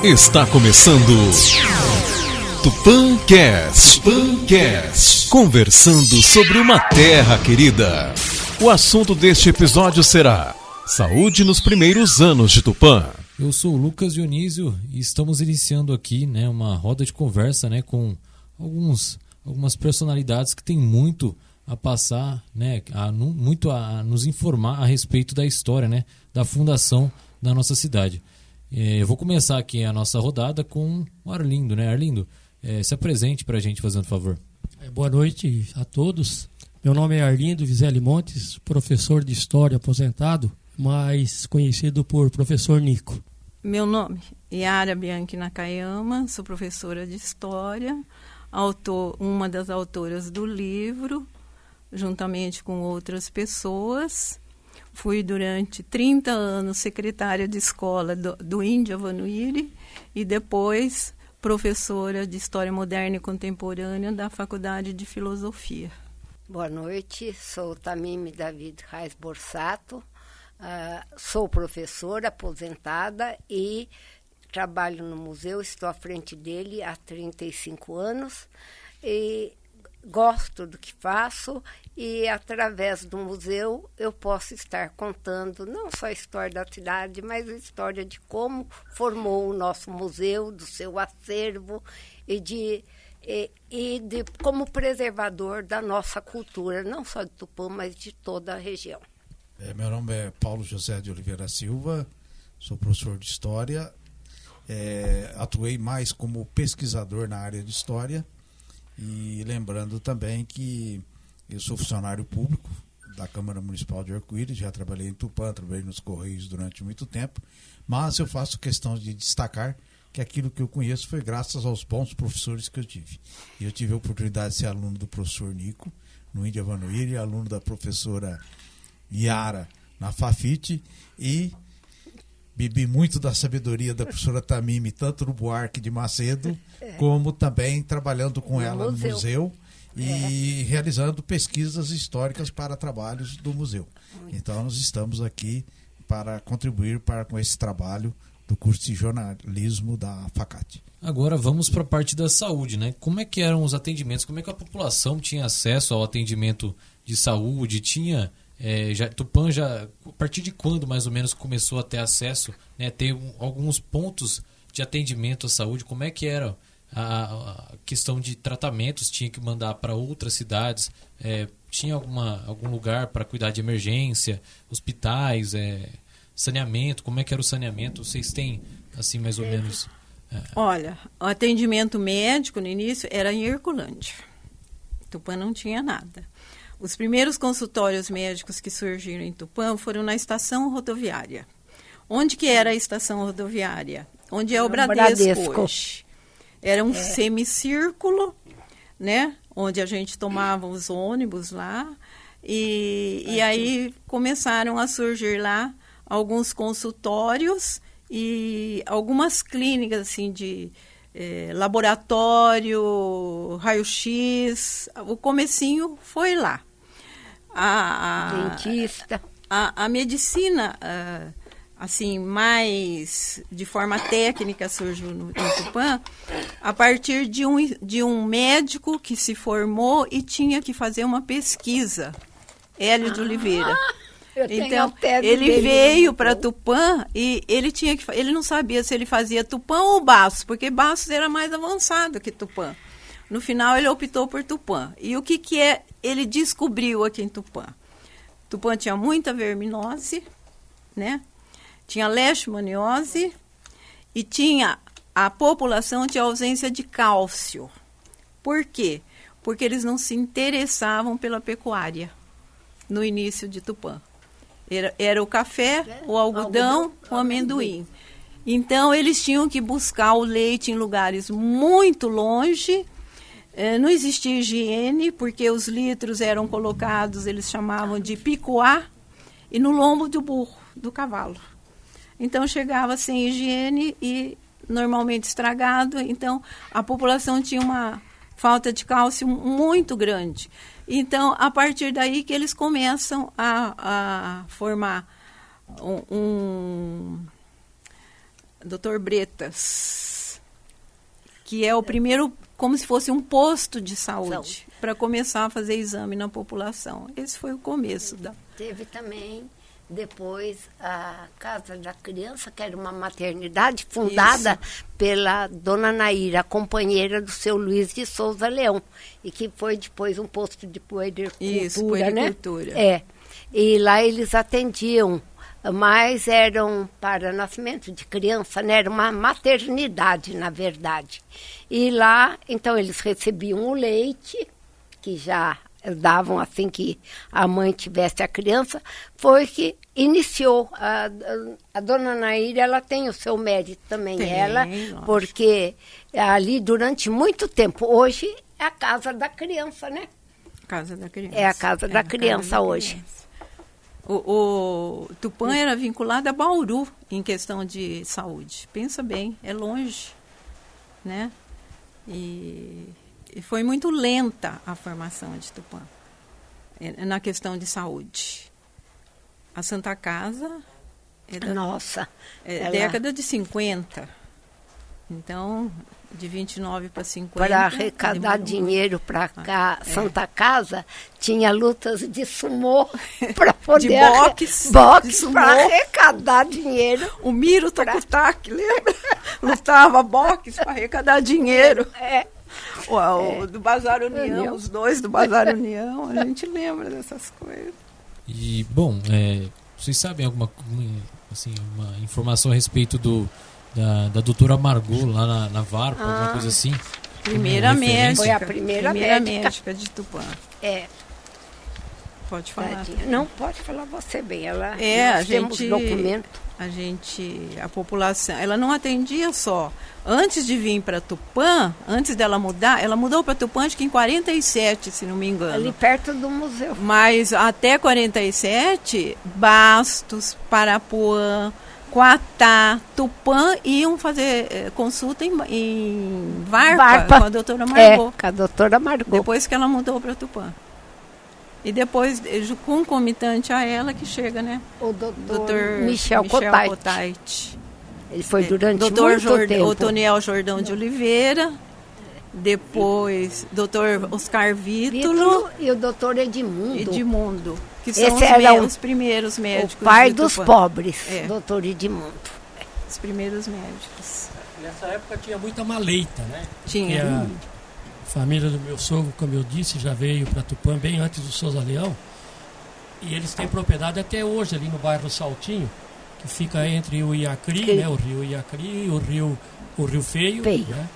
Está começando Tupancast, conversando sobre uma terra querida. O assunto deste episódio será saúde nos primeiros anos de Tupã. Eu sou o Lucas Dionísio e estamos iniciando aqui, uma roda de conversa, com algumas personalidades que têm muito a passar, muito a nos informar a respeito da história, da fundação da nossa cidade. Eu vou começar aqui a nossa rodada com o Arlindo, Arlindo, se apresente para a gente, fazendo favor. Boa noite a todos. Meu nome é Arlindo Vizelli Montes, professor de História aposentado, mais conhecido por Professor Nico. Meu nome é Yara Bianchi Nakayama, sou professora de História, uma das autoras do livro, juntamente com outras pessoas. Fui durante 30 anos secretária de escola do Índia Vanuiri e depois professora de História Moderna e Contemporânea da Faculdade de Filosofia. Boa noite, sou Tamimi David Reis Borsato, sou professora aposentada e trabalho no museu, estou à frente dele há 35 anos e gosto do que faço e através do museu eu posso estar contando não só a história da cidade, mas a história de como formou o nosso museu, do seu acervo e de como preservador da nossa cultura, não só de Tupã, mas de toda a região. Meu nome é Paulo José de Oliveira Silva, sou professor de História, atuei mais como pesquisador na área de História e lembrando também que eu sou funcionário público da Câmara Municipal de Arco-Íris, já trabalhei em Tupã, trabalhei nos Correios durante muito tempo, mas eu faço questão de destacar que aquilo que eu conheço foi graças aos bons professores que eu tive. E eu tive a oportunidade de ser aluno do professor Nico, no Índia Vanuiri, aluno da professora Yara, na Fafite, e bebi muito da sabedoria da professora Tamimi, tanto no Buarque de Macedo, como também trabalhando com ela no museu e realizando pesquisas históricas para trabalhos do museu. Então, nós estamos aqui para contribuir com esse trabalho do curso de jornalismo da FACAT. Agora vamos para a parte da saúde, Como é que eram os atendimentos? Como é que a população tinha acesso ao atendimento de saúde? Tupã a partir de quando mais ou menos começou a ter acesso, ter alguns pontos de atendimento à saúde? Como é que era a questão de tratamentos? Tinha que mandar para outras cidades? Tinha algum lugar para cuidar de emergência, hospitais, saneamento? Como é que era o saneamento? Vocês têm, assim, mais ou menos... Olha, o atendimento médico no início era em Herculândia. Tupã não tinha nada. Os primeiros consultórios médicos que surgiram em Tupã foram na estação rodoviária. Onde que era a estação rodoviária? Onde é o Bradesco hoje. Era um semicírculo, onde a gente tomava os ônibus lá. E aí começaram a surgir lá alguns consultórios e algumas clínicas assim, de laboratório, raio-x. O comecinho foi lá. Dentista. A medicina, assim, mais de forma técnica surgiu em Tupã a partir de um médico que se formou e tinha que fazer uma pesquisa, Hélio de Oliveira. Então, ele veio para Tupã e ele não sabia se ele fazia Tupã ou Baços, porque Baços era mais avançado que Tupã. No final, ele optou por Tupã. E o que ele descobriu aqui em Tupã? Tupã tinha muita verminose, tinha leishmaniose e a população tinha ausência de cálcio. Por quê? Porque eles não se interessavam pela pecuária no início de Tupã. Era o café, o algodão, o amendoim. Então, eles tinham que buscar o leite em lugares muito longe. Não existia higiene, porque os litros eram colocados, eles chamavam de picuá, e no lombo do burro, do cavalo. Então, chegava sem higiene e normalmente estragado. Então, a população tinha uma falta de cálcio muito grande. Então, a partir daí que eles começam a formar Dr. Bretas, que é o primeiro, como se fosse um posto de saúde, para começar a fazer exame na população. Esse foi o começo. Teve também, depois, a Casa da Criança, que era uma maternidade fundada pela dona Naíra, a companheira do seu Luiz de Souza Leão, e que foi depois um posto de puericultura, né? E lá eles atendiam, mas eram para nascimento de criança, né? Era uma maternidade, na verdade. E lá, então, eles recebiam o leite, que já davam assim que a mãe tivesse a criança, foi que iniciou. A dona Naíra, ela tem o seu mérito também, porque ali durante muito tempo, hoje é a Casa da Criança, né? Casa da Criança. É a Casa da Criança hoje. O Tupã era vinculado a Bauru em questão de saúde. Pensa bem, é longe, né? E foi muito lenta a formação de Tupã na questão de saúde. A Santa Casa é década de 50. Então, de 29 para 50. Para arrecadar dinheiro para cá, Santa Casa, tinha lutas de sumô para poder... De boxe para arrecadar dinheiro. O Miro Tokutaki, lembra? Lutava boxe para arrecadar dinheiro. Do Bazar União, os dois do Bazar União, a gente lembra dessas coisas. E, bom, vocês sabem alguma assim, uma informação a respeito da doutora Margot lá na Varpa, alguma coisa assim? Primeira médica. Foi a primeira médica de Tupã. Pode falar. Não, pode falar você bem. Temos documento. A população, ela não atendia só. Antes de vir para Tupã, antes dela mudar, ela mudou para Tupã acho que em 47, se não me engano. Ali perto do museu. Mas até 47, Bastos, Parapuã, Quatá, Tupã iam fazer consulta em Varpa com a doutora Margot. Com a doutora Margot. Depois que ela mudou para Tupã. E depois, concomitante a ela, que chega, né? O doutor Michel Cotait. Ele foi durante muito tempo. O Toniel Jordão de Oliveira. Depois, doutor Oscar Vítulo. E o doutor Edmundo. Que são os primeiros médicos. O pai dos pobres, doutor Edmundo. Os primeiros médicos. Nessa época tinha muita maleita, né? Tinha. A família do meu sogro, como eu disse, já veio para Tupã bem antes do Souza Leão. E eles têm propriedade até hoje ali no bairro Saltinho, que fica entre o Iacri, né? O rio Iacri e o Rio Feio. Né?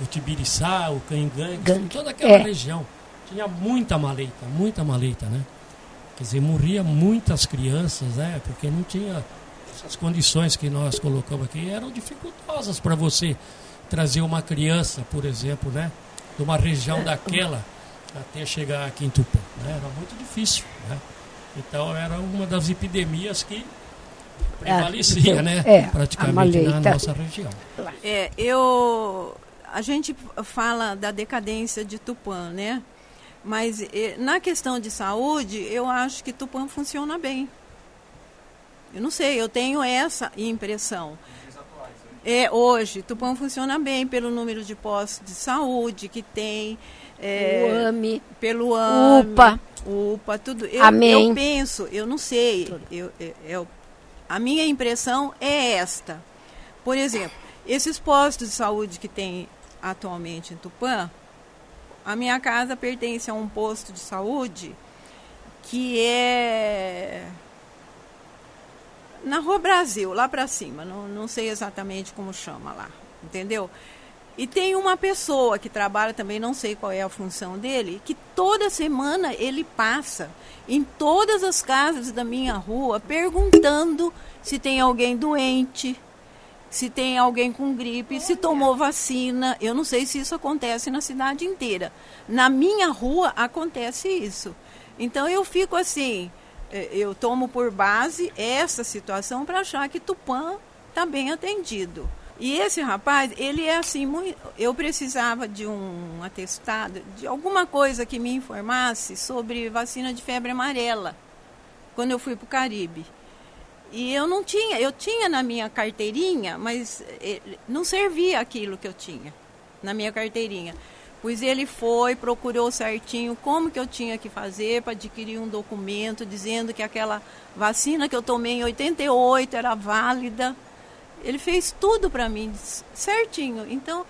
O Tibiriçá, o Cangangue, toda aquela região. Tinha muita maleita, né? Quer dizer, morria muitas crianças, né? Porque não tinha essas condições que nós colocamos aqui, eram dificultosas para você trazer uma criança, por exemplo, né? De uma região daquela até chegar aqui em Tupã, né? Era muito difícil, né? Então era uma das epidemias que prevalecia, né? Praticamente na nossa região. A gente fala da decadência de Tupã, né? Mas na questão de saúde, eu acho que Tupã funciona bem. Eu não sei, eu tenho essa impressão. Hoje, Tupã funciona bem pelo número de postos de saúde que tem. O AME. Pelo AME. UPA, tudo. Eu penso, eu não sei. A minha impressão é esta. Por exemplo, esses postos de saúde que tem atualmente em Tupã, a minha casa pertence a um posto de saúde que é na Rua Brasil, lá para cima, não sei exatamente como chama lá, entendeu? E tem uma pessoa que trabalha também, não sei qual é a função dele, que toda semana ele passa em todas as casas da minha rua perguntando se tem alguém doente, se tem alguém com gripe, se tomou vacina. Eu não sei se isso acontece na cidade inteira. Na minha rua acontece isso. Então eu fico assim, eu tomo por base essa situação para achar que Tupã está bem atendido. E esse rapaz, ele é assim, eu precisava de um atestado, de alguma coisa que me informasse sobre vacina de febre amarela, quando eu fui para o Caribe. E eu tinha na minha carteirinha, mas não servia aquilo que eu tinha na minha carteirinha. Pois ele procurou certinho como que eu tinha que fazer para adquirir um documento dizendo que aquela vacina que eu tomei em 88 era válida. Ele fez tudo para mim certinho. Então,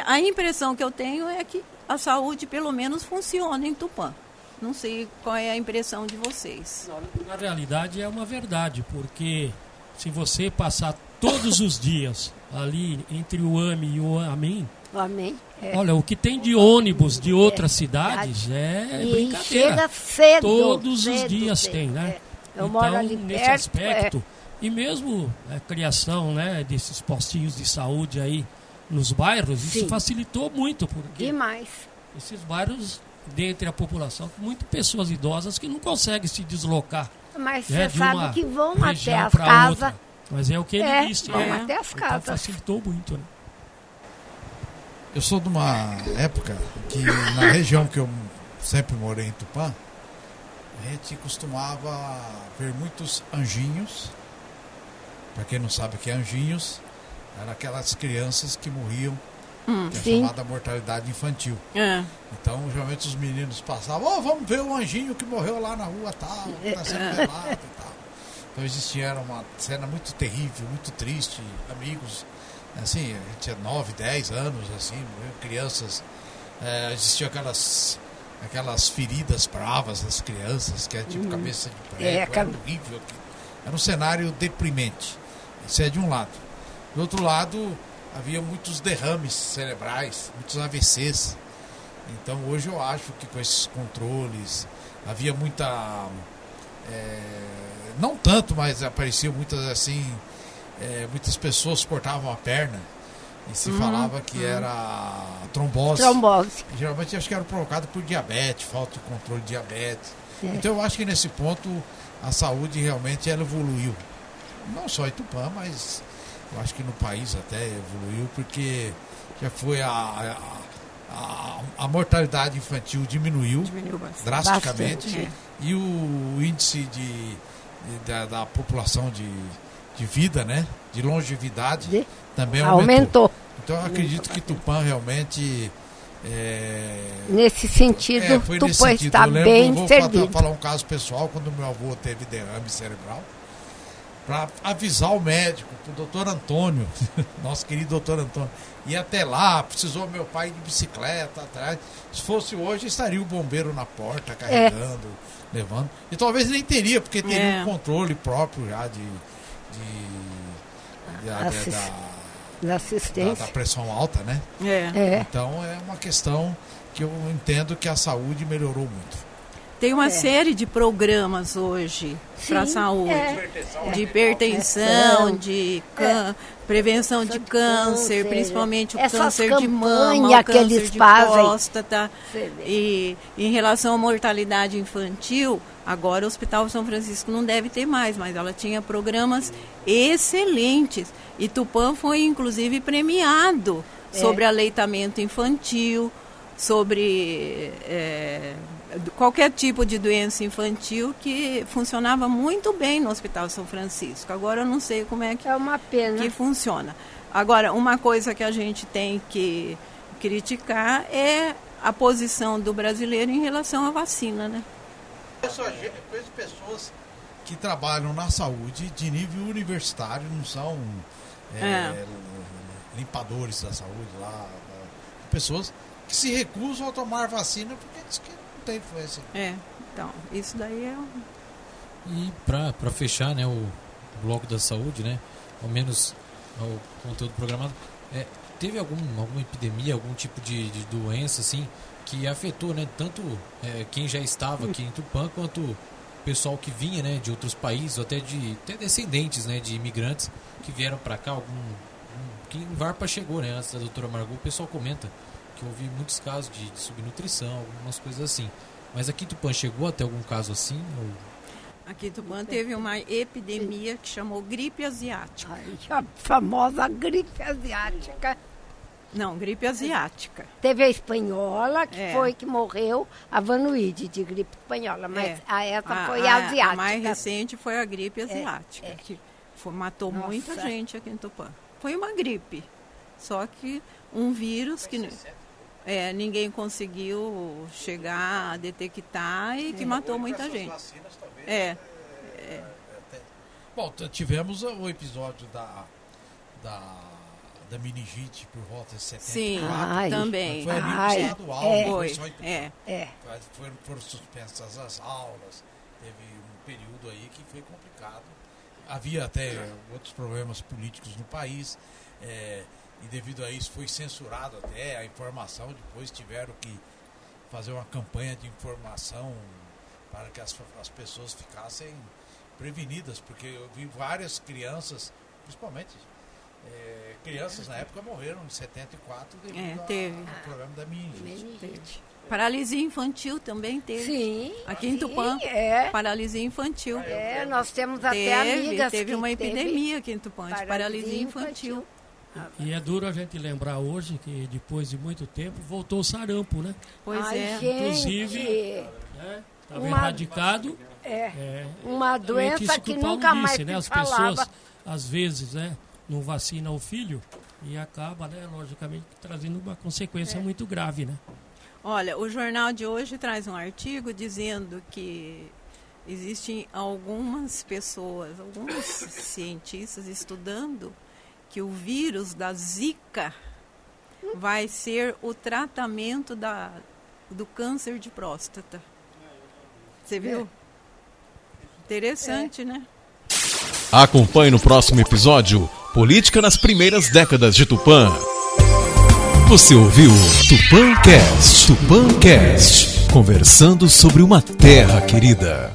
a impressão que eu tenho é que a saúde pelo menos funciona em Tupã. Não sei qual é a impressão de vocês. Na realidade é uma verdade, porque se você passar todos os dias ali entre o AME e o AMEM, olha, o que tem de ônibus de outras cidades é brincadeira. Chega cedo. Todos os dias tem, né? Eu moro ali nesse perto, aspecto, e mesmo a criação, né, desses postinhos de saúde aí nos bairros, isso facilitou muito, porque demais. Esses bairros, dentre a população, muitas pessoas idosas que não conseguem se deslocar. Mas você sabe que vão até as casas. Mas é o que ele disse. Vão até as casas. Então facilitou muito, né? Eu sou de uma época que na região que eu sempre morei em Tupã, a gente costumava ver muitos anjinhos. Para quem não sabe o que é anjinhos, eram aquelas crianças que morriam, que é chamada mortalidade infantil. Então, geralmente os meninos passavam, vamos ver o anjinho que morreu lá na rua tal, que está sendo velado e tal. Então existia uma cena muito terrível, muito triste, amigos. Assim, a gente tinha 9, 10 anos, assim, crianças, existiam aquelas feridas bravas das crianças, que é tipo cabeça de prego, era horrível. Era um cenário deprimente. Isso é de um lado. Do outro lado, havia muitos derrames cerebrais, muitos AVCs. Então hoje eu acho que com esses controles, havia muita... não tanto, mas apareciam muitas assim... muitas pessoas cortavam a perna e se falava que era trombose. Geralmente acho que era provocado por diabetes, falta de controle de diabetes. Então eu acho que nesse ponto a saúde realmente ela evoluiu. Não só em Tupã, mas eu acho que no país até evoluiu, porque já foi a mortalidade infantil diminuiu drasticamente e o índice da população de vida, né? De longevidade também aumentou. Então eu acredito que Tupã realmente nesse sentido Tupã está bem servido. Vou falar um caso pessoal, quando meu avô teve derrame cerebral, para avisar o médico, o doutor Antônio, nosso querido doutor Antônio, ir até lá, precisou meu pai de bicicleta atrás. Se fosse hoje, estaria o bombeiro na porta carregando, levando. E talvez nem teria, porque teria um controle próprio já da assistência. Da pressão alta, né? Então é uma questão que eu entendo que a saúde melhorou muito. Tem uma série de programas hoje para a saúde, de hipertensão, de prevenção de câncer, principalmente o câncer de mama, o câncer de próstata. E em relação à mortalidade infantil, agora o Hospital São Francisco não deve ter mais, mas ela tinha programas excelentes. E Tupã foi inclusive premiado sobre aleitamento infantil, sobre qualquer tipo de doença infantil, que funcionava muito bem no Hospital São Francisco. Agora eu não sei como é que, uma pena que funciona. Agora, uma coisa que a gente tem que criticar é a posição do brasileiro em relação à vacina, né? Conheço pessoas que trabalham na saúde de nível universitário, não são limpadores da saúde lá, pessoas que se recusam a tomar vacina porque diz que não tem influência. Então, isso daí é... E para fechar, né, o bloco da saúde, né, ao menos o conteúdo programado, teve alguma epidemia, algum tipo de doença, assim, que afetou, né, tanto quem já estava aqui em Tupã, quanto o pessoal que vinha, né, de outros países, ou até descendentes, né, de imigrantes que vieram para cá, que em Varpa chegou, né, antes da doutora Margot, o pessoal comenta que houve muitos casos de subnutrição, algumas coisas assim. Mas aqui em Tupã chegou até algum caso assim? Aqui em Tupã teve uma epidemia que chamou gripe asiática. A famosa gripe asiática. Não, gripe asiática. Teve a espanhola, que foi que morreu, a Vanuide, de gripe espanhola, mas essa foi a asiática. A mais recente foi a gripe asiática, Matou Nossa. muita gente aqui em Tupã. Foi uma gripe, só que um vírus que ninguém conseguiu chegar a detectar e que matou muita gente. Bom, tivemos o episódio da meningite por volta de 74. Sim, Ai. também. Foi a nível estadual, não foi só em Tupã. Foram suspensas as aulas, teve um período aí que foi complicado. Havia até outros problemas políticos no país, e devido a isso foi censurado até a informação. Depois tiveram que fazer uma campanha de informação para que as pessoas ficassem prevenidas, porque eu vi várias crianças, principalmente crianças na época, morreram em 74 devido ao problema da meningite. Paralisia infantil também teve. Sim. Aqui em Tupã, paralisia infantil. Nós temos até amigas Teve que uma epidemia aqui em Tupã de paralisia infantil. E é duro a gente lembrar hoje que depois de muito tempo voltou o sarampo, né? Pois é. Gente, Inclusive, estava erradicado. uma doença isso que o Paulo nunca mais disse, né? se As falava. pessoas, às vezes, não vacinam o filho e acaba, logicamente, trazendo uma consequência muito grave, né? Olha, o jornal de hoje traz um artigo dizendo que existem algumas pessoas, alguns cientistas estudando que o vírus da Zika vai ser o tratamento do câncer de próstata. Você viu? Interessante, né? Acompanhe no próximo episódio Política nas primeiras décadas de Tupã. Você ouviu Tupancast, conversando sobre uma terra querida.